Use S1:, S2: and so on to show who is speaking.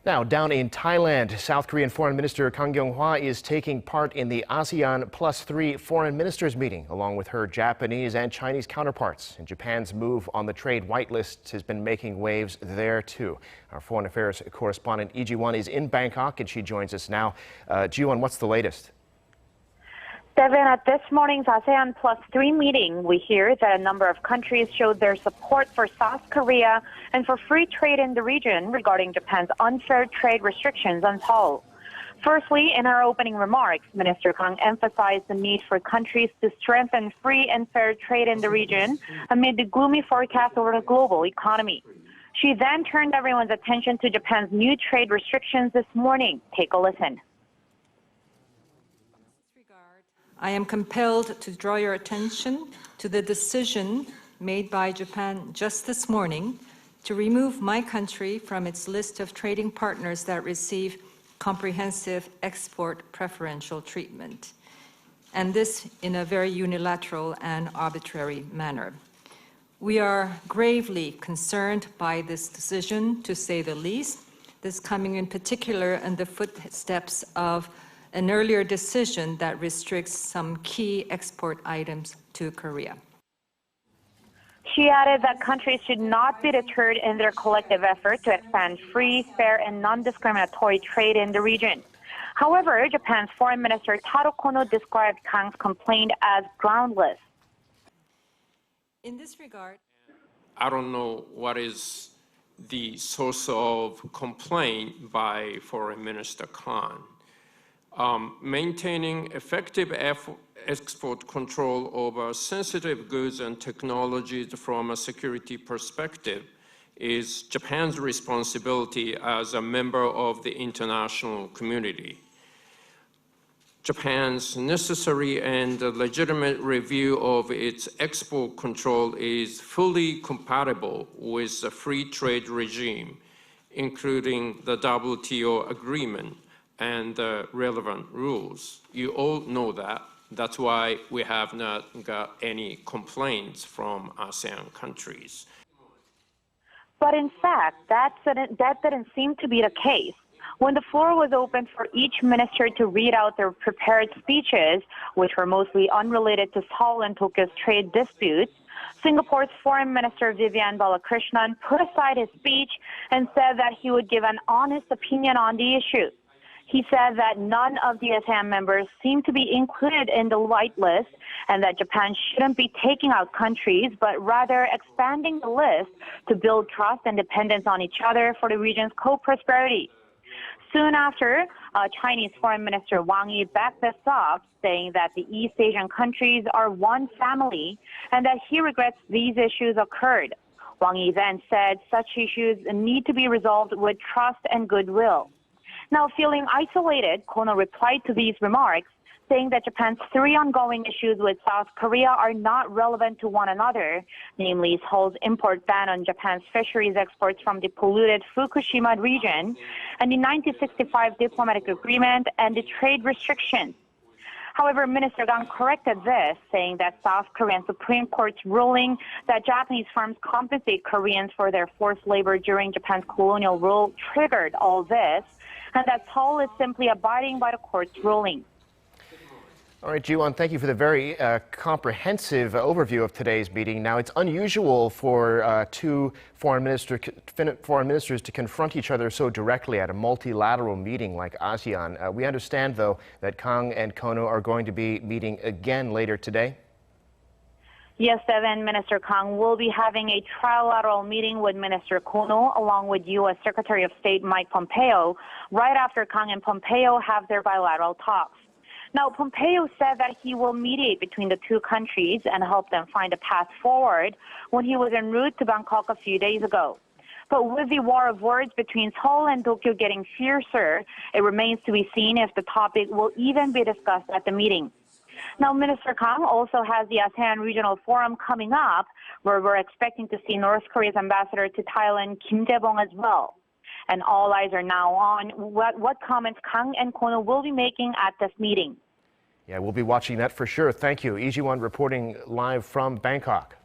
S1: Now, down in Thailand, South Korean Foreign Minister Kang Kyung-wha is taking part in the ASEAN Plus 3 foreign ministers meeting, along with her Japanese and Chinese counterparts. And Japan's move on the trade whitelist has been making waves there, too. Our foreign affairs correspondent Lee Ji-won is in Bangkok, and she joins us now. Ji-won, what's the latest?
S2: Devin, at this morning's ASEAN Plus 3 meeting, we hear that a number of countries showed their support for South Korea and for free trade in the region regarding Japan's unfair trade restrictions on Seoul. Firstly, in her opening remarks, Minister Kang emphasized the need for countries to strengthen free and fair trade in the region amid the gloomy forecast over the global economy. She then turned everyone's attention to Japan's new trade restrictions this morning. Take a listen.
S3: I am compelled to draw your attention to the decision made by Japan just this morning to remove my country from its list of trading partners that receive comprehensive export preferential treatment, and this in a very unilateral and arbitrary manner. We are gravely concerned by this decision, to say the least, this coming in particular in the footsteps of an earlier decision that restricts some key export items to Korea.
S2: She added that countries should not be deterred in their collective effort to expand free, fair, and non-discriminatory trade in the region. However, Japan's Foreign Minister Taro Kono described Kang's complaint as groundless.
S3: In this regard,
S4: I don't know what is the source of complaint by Foreign Minister Kang. Maintaining effective export control over sensitive goods and technologies from a security perspective is Japan's responsibility as a member of the international community. Japan's necessary and legitimate review of its export control is fully compatible with the free trade regime, including the WTO agreement and the relevant rules. You all know that. That's why we have not got any complaints from ASEAN countries.
S2: But in fact, that didn't seem to be the case. When the floor was open for each minister to read out their prepared speeches, which were mostly unrelated to Seoul and Tokyo's trade disputes, Singapore's Foreign Minister Vivian Balakrishnan put aside his speech and said that he would give an honest opinion on the issue. He said that none of the ASEAN members seem to be included in the whitelist and that Japan shouldn't be taking out countries, but rather expanding the list to build trust and dependence on each other for the region's co-prosperity. Soon after, Chinese Foreign Minister Wang Yi backed this up, saying that the East Asian countries are one family and that he regrets these issues occurred. Wang Yi then said such issues need to be resolved with trust and goodwill. Now, feeling isolated, Kono replied to these remarks, saying that Japan's 3 ongoing issues with South Korea are not relevant to one another, namely Seoul's import ban on Japan's fisheries exports from the polluted Fukushima region, and the 1965 diplomatic agreement and the trade restrictions. However, Minister Kang corrected this, saying that South Korean Supreme Court's ruling that Japanese firms compensate Koreans for their forced labor during Japan's colonial rule triggered all this, and that Seoul is simply abiding by the court's ruling.
S1: All right, Ji-won, thank you for the very comprehensive overview of today's meeting. Now, it's unusual for two foreign ministers to confront each other so directly at a multilateral meeting like ASEAN. We understand, though, that Kang and Kono are going to be meeting again later today.
S2: Yes, Devin, Minister Kang will be having a trilateral meeting with Minister Kono along with U.S. Secretary of State Mike Pompeo right after Kang and Pompeo have their bilateral talks. Now, Pompeo said that he will mediate between the two countries and help them find a path forward when he was en route to Bangkok a few days ago. But with the war of words between Seoul and Tokyo getting fiercer, it remains to be seen if the topic will even be discussed at the meeting. Now, Minister Kang also has the ASEAN Regional Forum coming up, where we're expecting to see North Korea's ambassador to Thailand, Kim Jae-bong, as well. And all eyes are now on what comments Kang and Kono will be making at this meeting.
S1: Yeah, we'll be watching that for sure. Thank you. Lee Ji-won reporting live from Bangkok.